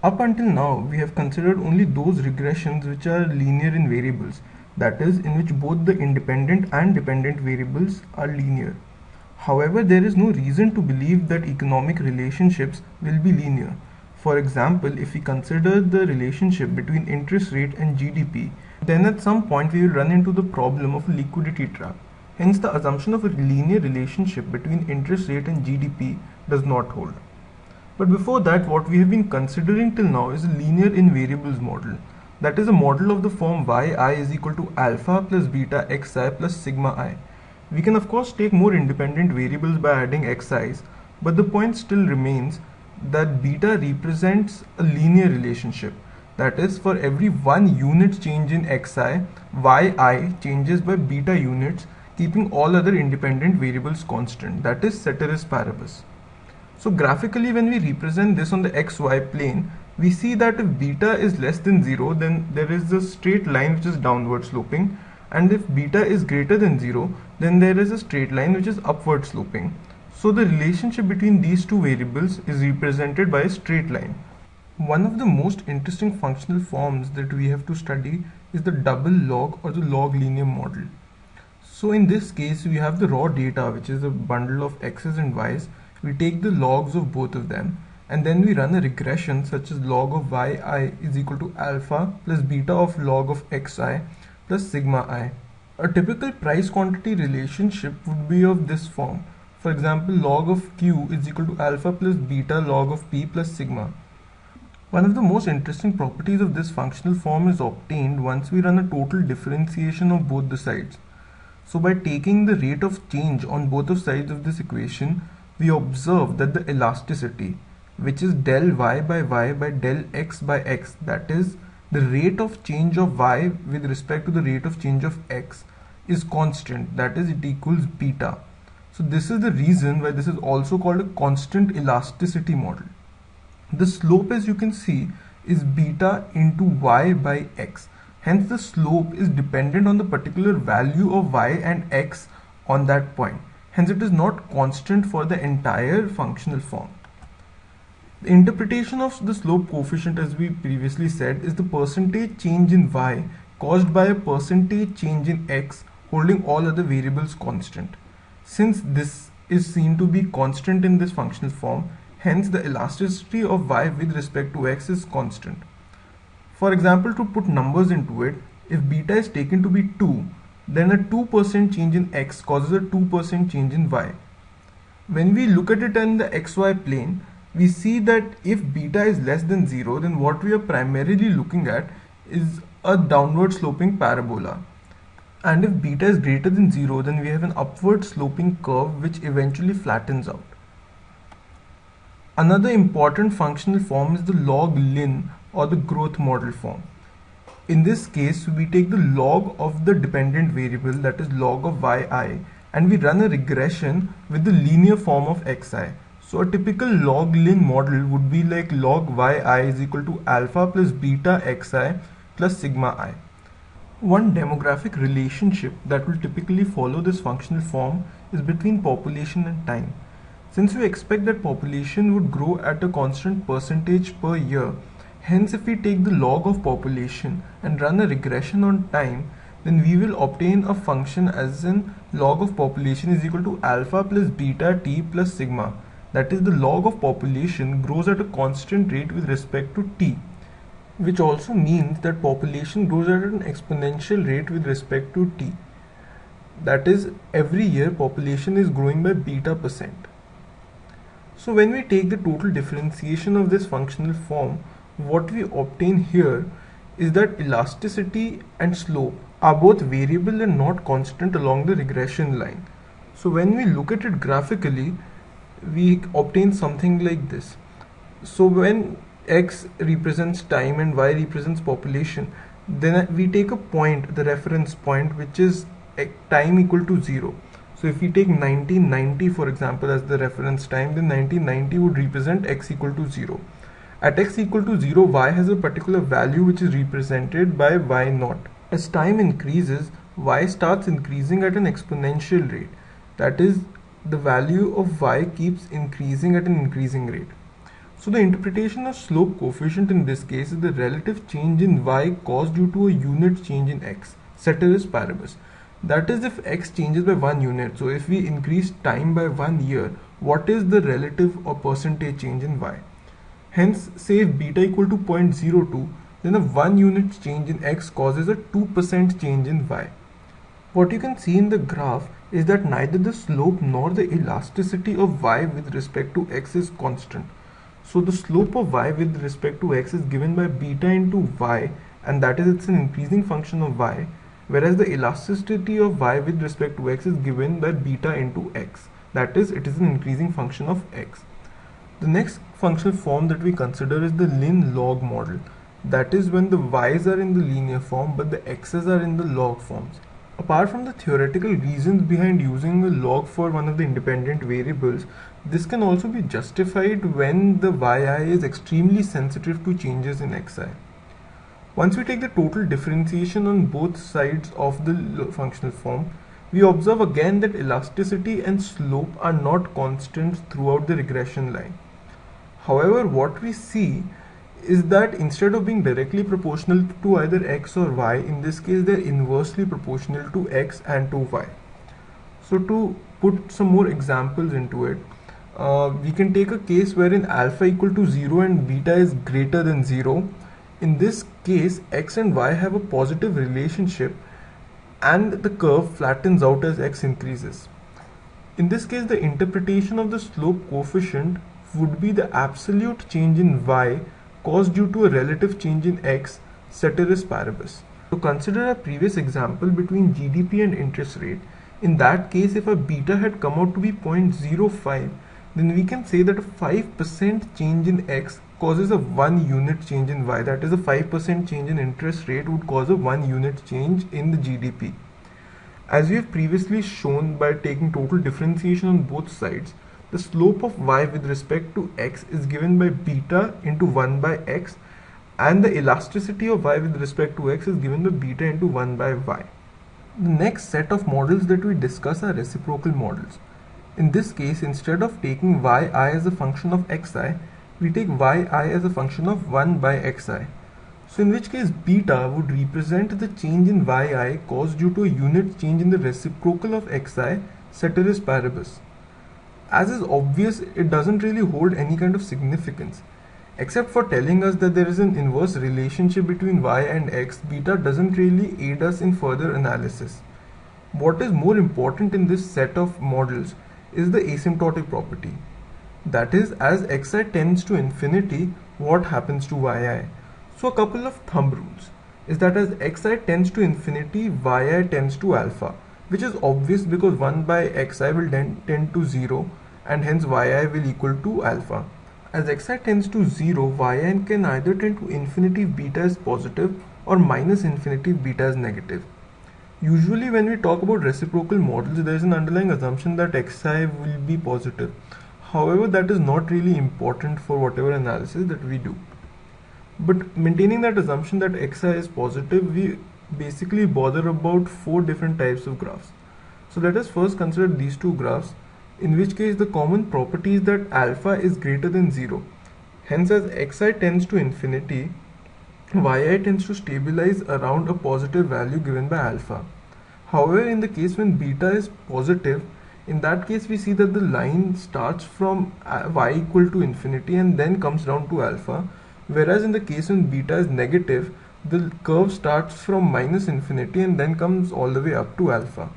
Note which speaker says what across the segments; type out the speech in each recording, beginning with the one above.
Speaker 1: Up until now, we have considered only those regressions which are linear in variables, that is, in which both the independent and dependent variables are linear. However, there is no reason to believe that economic relationships will be linear. For example, if we consider the relationship between interest rate and GDP, then at some point we will run into the problem of a liquidity trap. Hence, the assumption of a linear relationship between interest rate and GDP does not hold. But before that, what we have been considering till now is a linear in variables model. That is a model of the form yi is equal to alpha plus beta xi plus sigma I. We can of course take more independent variables by adding xi's, but the point still remains that beta represents a linear relationship. That is, for every 1 unit change in xi, yi changes by beta units, keeping all other independent variables constant. That is ceteris paribus. So graphically, when we represent this on the xy plane, we see that if beta is less than 0, then there is a straight line which is downward sloping, and if beta is greater than 0, then there is a straight line which is upward sloping. So the relationship between these two variables is represented by a straight line. One of the most interesting functional forms that we have to study is the double log or the log linear model. So in this case, we have the raw data, which is a bundle of x's and y's. We take the logs of both of them, and then we run a regression such as log of yi is equal to alpha plus beta of log of xi plus sigma I. A typical price quantity relationship would be of this form. For example, log of q is equal to alpha plus beta log of p plus sigma. One of the most interesting properties of this functional form is obtained once we run a total differentiation of both the sides. So by taking the rate of change on both of sides of this equation, we observe that the elasticity, which is del y by del x by x, that is the rate of change of y with respect to the rate of change of x, is constant, that is it equals beta. So this is the reason why this is also called a constant elasticity model. The slope, as you can see, is beta into y by x. Hence the slope is dependent on the particular value of y and x on that point. Hence it is not constant for the entire functional form. The interpretation of the slope coefficient, as we previously said, is the percentage change in y caused by a percentage change in x holding all other variables constant. Since this is seen to be constant in this functional form, hence the elasticity of y with respect to x is constant. For example, to put numbers into it, if beta is taken to be 2, then a 2% change in x causes a 2% change in y. When we look at it in the xy plane, we see that if beta is less than 0, then what we are primarily looking at is a downward sloping parabola. And if beta is greater than 0, then we have an upward sloping curve which eventually flattens out. Another important functional form is the log lin or the growth model form. In this case, we take the log of the dependent variable, that is log of yi, and we run a regression with the linear form of xi. So a typical log lin model would be like log yi is equal to alpha plus beta xi plus sigma I. One demographic relationship that will typically follow this functional form is between population and time. Since we expect that population would grow at a constant percentage per year, hence if we take the log of population and run a regression on time, then we will obtain a function as in log of population is equal to alpha plus beta t plus sigma. That is, the log of population grows at a constant rate with respect to t, which also means that population grows at an exponential rate with respect to t. That is, every year population is growing by beta %. So when we take the total differentiation of this functional form, what we obtain here is that elasticity and slope are both variable and not constant along the regression line. So when we look at it graphically, we obtain something like this. So when x represents time and y represents population, then we take a point, the reference point, which is time equal to 0. So if we take 1990 for example as the reference time, then 1990 would represent x equal to 0. At x equal to 0, y has a particular value which is represented by y naught. As time increases, y starts increasing at an exponential rate. That is, the value of y keeps increasing at an increasing rate. So the interpretation of slope coefficient in this case is the relative change in y caused due to a unit change in x, ceteris paribus. That is, if x changes by 1 unit, so if we increase time by 1 year, what is the relative or percentage change in y? Hence, say if beta equal to 0.02, then a 1 unit change in x causes a 2% change in y. What you can see in the graph is that neither the slope nor the elasticity of y with respect to x is constant. So the slope of y with respect to x is given by beta into y, and that is, it's an increasing function of y, whereas the elasticity of y with respect to x is given by beta into x, that is, it is an increasing function of x. The next functional form that we consider is the lin-log model, that is when the y's are in the linear form but the x's are in the log forms. Apart from the theoretical reasons behind using a log for one of the independent variables, this can also be justified when the yi is extremely sensitive to changes in xi. Once we take the total differentiation on both sides of the functional form, we observe again that elasticity and slope are not constants throughout the regression line. However, what we see is that instead of being directly proportional to either x or y, in this case they are inversely proportional to x and to y. So to put some more examples into it, we can take a case wherein alpha equal to 0 and beta is greater than 0. In this case, x and y have a positive relationship and the curve flattens out as x increases. In this case, the interpretation of the slope coefficient would be the absolute change in y caused due to a relative change in x, ceteris paribus. So consider a previous example between GDP and interest rate. In that case, if a beta had come out to be 0.05, then we can say that a 5% change in x causes a 1 unit change in y. That is, a 5% change in interest rate would cause a 1 unit change in the GDP. As we have previously shown by taking total differentiation on both sides, the slope of y with respect to x is given by beta into 1 by x, and the elasticity of y with respect to x is given by beta into 1 by y. The next set of models that we discuss are reciprocal models. In this case, instead of taking yi as a function of xi, we take yi as a function of 1 by xi. So in which case beta would represent the change in yi caused due to a unit change in the reciprocal of xi, ceteris paribus. As is obvious, it doesn't really hold any kind of significance. Except for telling us that there is an inverse relationship between y and x, beta doesn't really aid us in further analysis. What is more important in this set of models is the asymptotic property. That is, as xi tends to infinity, what happens to yi? So a couple of thumb rules is that as xi tends to infinity, yi tends to alpha, which is obvious because 1 by xi will then tend to 0 and hence yi will equal to alpha. As xi tends to 0, yi can either tend to infinity if beta is positive or minus infinity if beta is negative. Usually when we talk about reciprocal models, there is an underlying assumption that xi will be positive. However, that is not really important for whatever analysis that we do. But maintaining that assumption that xi is positive, we basically bother about 4 different types of graphs. So let us first consider these two graphs, in which case the common property is that alpha is greater than 0. Hence, as xi tends to infinity, yi tends to stabilize around a positive value given by alpha. However, in the case when beta is positive, in that case we see that the line starts from y equal to infinity and then comes down to alpha, whereas in the case when beta is negative, the curve starts from minus infinity and then comes all the way up to alpha.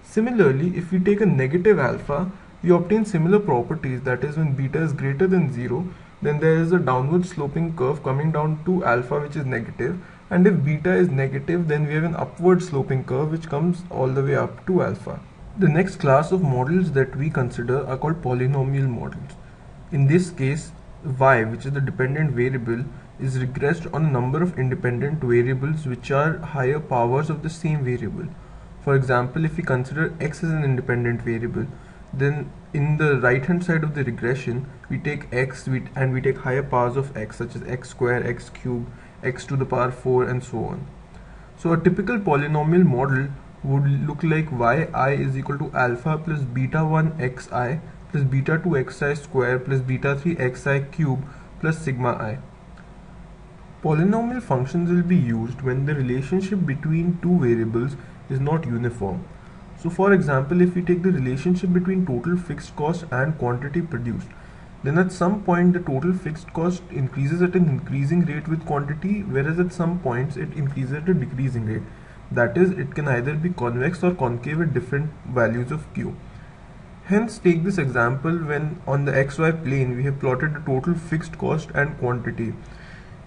Speaker 1: Similarly, if we take a negative alpha, we obtain similar properties, that is, when beta is greater than 0, then there is a downward sloping curve coming down to alpha, which is negative, and if beta is negative, then we have an upward sloping curve which comes all the way up to alpha. The next class of models that we consider are called polynomial models. In this case, y, which is the dependent variable, is regressed on a number of independent variables which are higher powers of the same variable. For example, if we consider x as an independent variable, then in the right hand side of the regression, we take x and we take higher powers of x, such as x square, x cube, x to the power 4, and so on. So a typical polynomial model would look like yi is equal to alpha plus beta 1 xi plus beta 2 xi square plus beta 3 xi cube plus sigma I. Polynomial functions will be used when the relationship between two variables is not uniform. So for example, if we take the relationship between total fixed cost and quantity produced, then at some point the total fixed cost increases at an increasing rate with quantity, whereas at some points it increases at a decreasing rate. That is, it can either be convex or concave at different values of q. Hence, take this example when on the xy plane we have plotted the total fixed cost and quantity.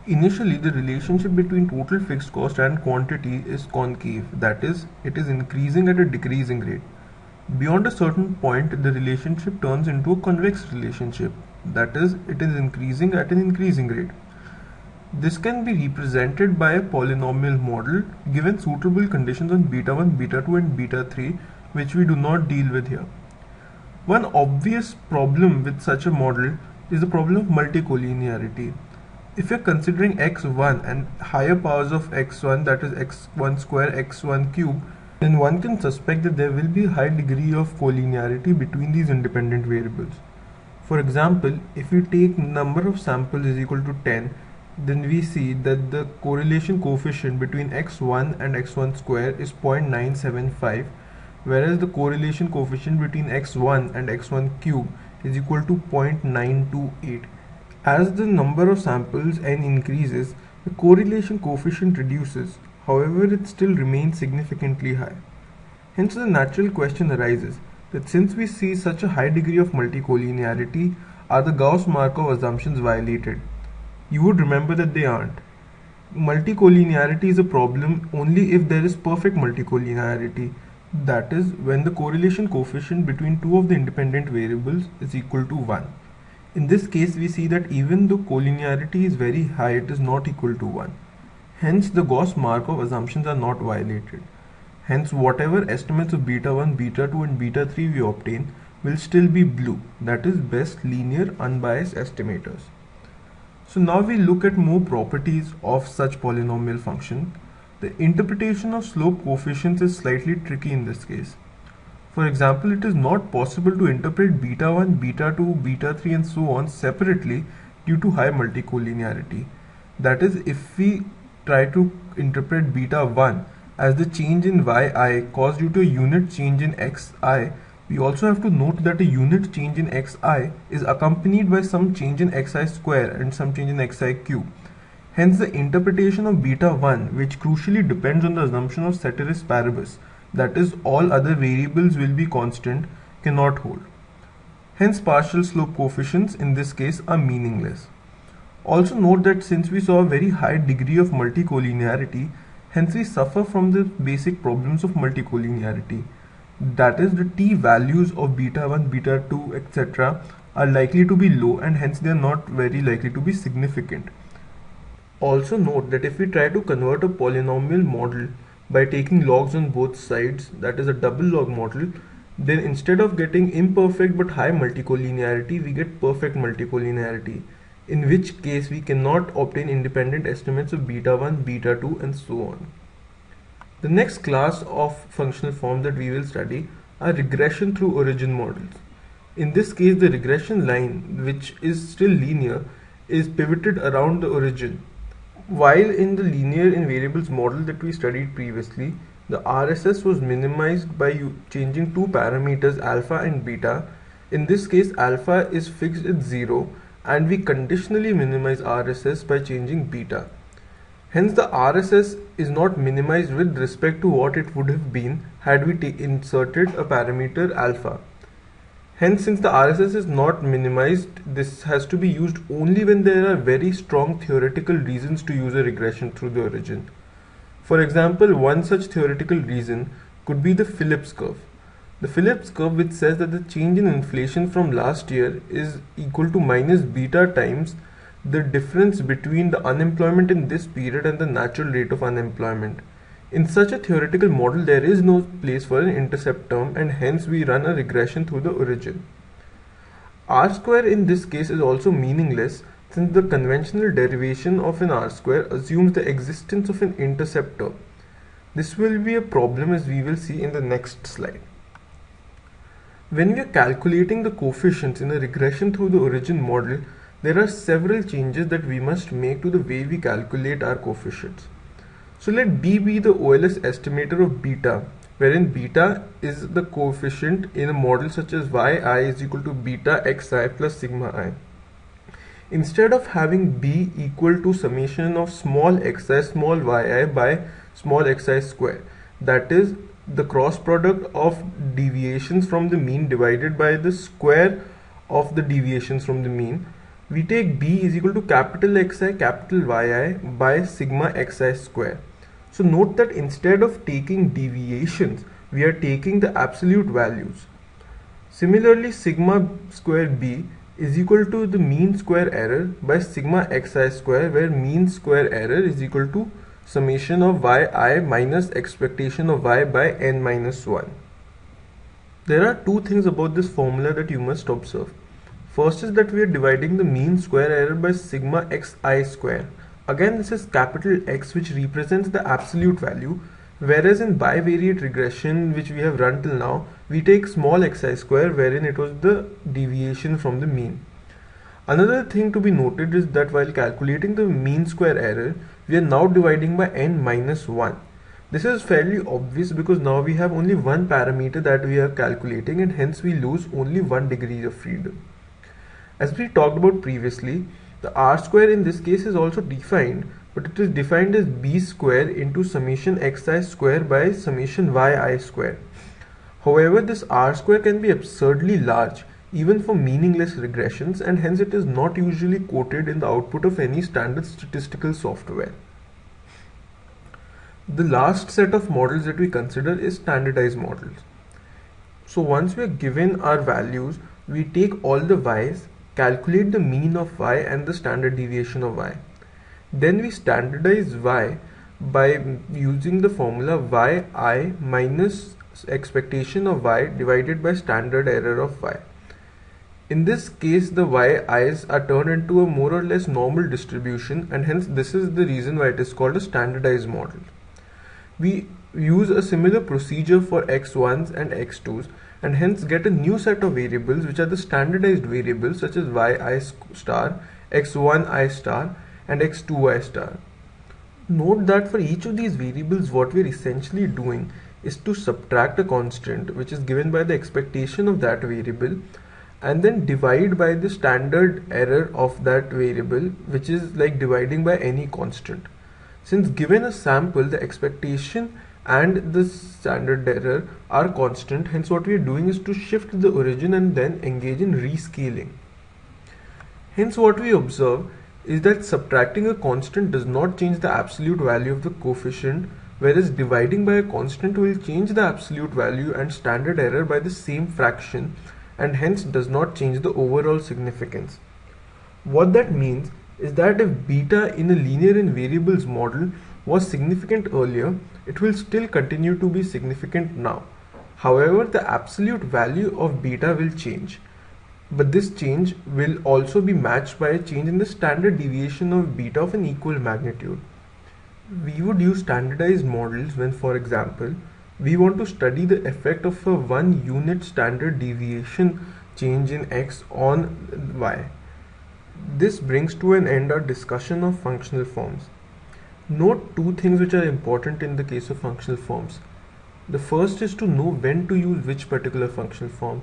Speaker 1: Initially, the relationship between total fixed cost and quantity is concave, that is, it is increasing at a decreasing rate. Beyond a certain point, the relationship turns into a convex relationship, that is, it is increasing at an increasing rate. This can be represented by a polynomial model given suitable conditions on beta 1, beta 2 and beta 3, which we do not deal with here. One obvious problem with such a model is the problem of multicollinearity. If you are considering x1 and higher powers of x1, that is x1 square, x1 cube, then one can suspect that there will be a high degree of collinearity between these independent variables. For example, if we take number of samples is equal to 10, then we see that the correlation coefficient between x1 and x1 square is 0.975, whereas the correlation coefficient between x1 and x1 cube is equal to 0.928. As the number of samples n increases, the correlation coefficient reduces, however it still remains significantly high. Hence the natural question arises that since we see such a high degree of multicollinearity, are the Gauss-Markov assumptions violated? You would remember that they aren't. Multicollinearity is a problem only if there is perfect multicollinearity, that is, when the correlation coefficient between two of the independent variables is equal to 1. In this case, we see that even though collinearity is very high, it is not equal to 1. Hence, the Gauss-Markov assumptions are not violated. Hence, whatever estimates of beta 1, beta 2 and beta 3 we obtain will still be blue, that is best linear unbiased estimators. So now we look at more properties of such polynomial function. The interpretation of slope coefficients is slightly tricky in this case. For example, it is not possible to interpret beta 1, beta 2, beta 3 and so on separately due to high multicollinearity. That is, if we try to interpret beta 1 as the change in yi caused due to a unit change in xi, we also have to note that a unit change in xi is accompanied by some change in xi square and some change in xi cube. Hence, the interpretation of beta 1, which crucially depends on the assumption of ceteris paribus, that is, all other variables will be constant, cannot hold. Hence, partial slope coefficients in this case are meaningless. Also note that since we saw a very high degree of multicollinearity, hence we suffer from the basic problems of multicollinearity. That is, the t values of beta 1, beta 2, etc. are likely to be low and hence they are not very likely to be significant. Also note that if we try to convert a polynomial model by taking logs on both sides, that is a double log model, then instead of getting imperfect but high multicollinearity, we get perfect multicollinearity, in which case we cannot obtain independent estimates of beta 1, beta 2 and so on. The next class of functional form that we will study are regression through origin models. In this case, the regression line, which is still linear, is pivoted around the origin. While in the linear invariables model that we studied previously, the RSS was minimized by changing two parameters alpha and beta. In this case, alpha is fixed at 0 and we conditionally minimize RSS by changing beta. Hence, the RSS is not minimized with respect to what it would have been had we inserted a parameter alpha. Hence, since the RSS is not minimized, this has to be used only when there are very strong theoretical reasons to use a regression through the origin. For example, one such theoretical reason could be the Phillips curve. The Phillips curve, which says that the change in inflation from last year is equal to minus beta times the difference between the unemployment in this period and the natural rate of unemployment. In such a theoretical model, there is no place for an intercept term and hence we run a regression through the origin. R square in this case is also meaningless since the conventional derivation of an R square assumes the existence of an intercept term. This will be a problem as we will see in the next slide. When we are calculating the coefficients in a regression through the origin model, there are several changes that we must make to the way we calculate our coefficients. So let B be the OLS estimator of beta, wherein beta is the coefficient in a model such as yi is equal to beta xi plus sigma I. Instead of having B equal to summation of small xi small yi by small xi square, that is the cross product of deviations from the mean divided by the square of the deviations from the mean, we take B is equal to capital Xi capital Yi by sigma xi square. So note that instead of taking deviations, we are taking the absolute values. Similarly, sigma square B is equal to the mean square error by sigma xi square, where mean square error is equal to summation of yi minus expectation of y by n minus 1. There are two things about this formula that you must observe. First is that we are dividing the mean square error by sigma xi square. Again, this is capital X, which represents the absolute value, whereas in bivariate regression, which we have run till now, we take small xi square, wherein it was the deviation from the mean. Another thing to be noted is that while calculating the mean square error, we are now dividing by n minus 1. This is fairly obvious because now we have only one parameter that we are calculating, and hence we lose only 1 degree of freedom. As we talked about previously, the r square in this case is also defined, but it is defined as b square into summation xi square by summation yi square. However, this r square can be absurdly large even for meaningless regressions, and hence it is not usually quoted in the output of any standard statistical software. The last set of models that we consider is standardized models. So once we are given our values, we take all the y's, calculate the mean of y and the standard deviation of y. Then we standardize y by using the formula yi minus expectation of y divided by standard error of y. In this case, the yi's are turned into a more or less normal distribution, and hence this is the reason why it is called a standardized model. We use a similar procedure for x1s and x2s, and hence get a new set of variables which are the standardized variables such as yi star, x1i star and x2i star. Note that for each of these variables, what we are essentially doing is to subtract a constant which is given by the expectation of that variable, and then divide by the standard error of that variable, which is like dividing by any constant. Since given a sample, the expectation and the standard error are constant, hence what we are doing is to shift the origin and then engage in rescaling. Hence what we observe is that subtracting a constant does not change the absolute value of the coefficient, whereas dividing by a constant will change the absolute value and standard error by the same fraction, and hence does not change the overall significance. What that means is that if beta in a linear and variables model was significant earlier, it will still continue to be significant now. However, the absolute value of beta will change, but this change will also be matched by a change in the standard deviation of beta of an equal magnitude. We would use standardized models when, for example, we want to study the effect of a 1 unit standard deviation change in x on y. This brings to an end our discussion of functional forms. Note two things which are important in the case of functional forms. The first is to know when to use which particular functional form.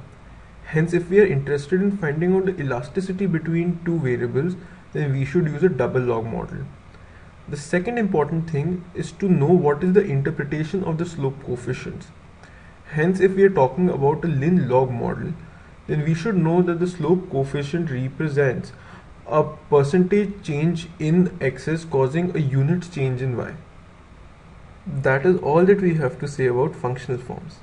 Speaker 1: Hence, if we are interested in finding out the elasticity between two variables, then we should use a double log model. The second important thing is to know what is the interpretation of the slope coefficients. Hence, if we are talking about a lin log model, then we should know that the slope coefficient represents a percentage change in x's causing a unit change in y. That is all that we have to say about functional forms.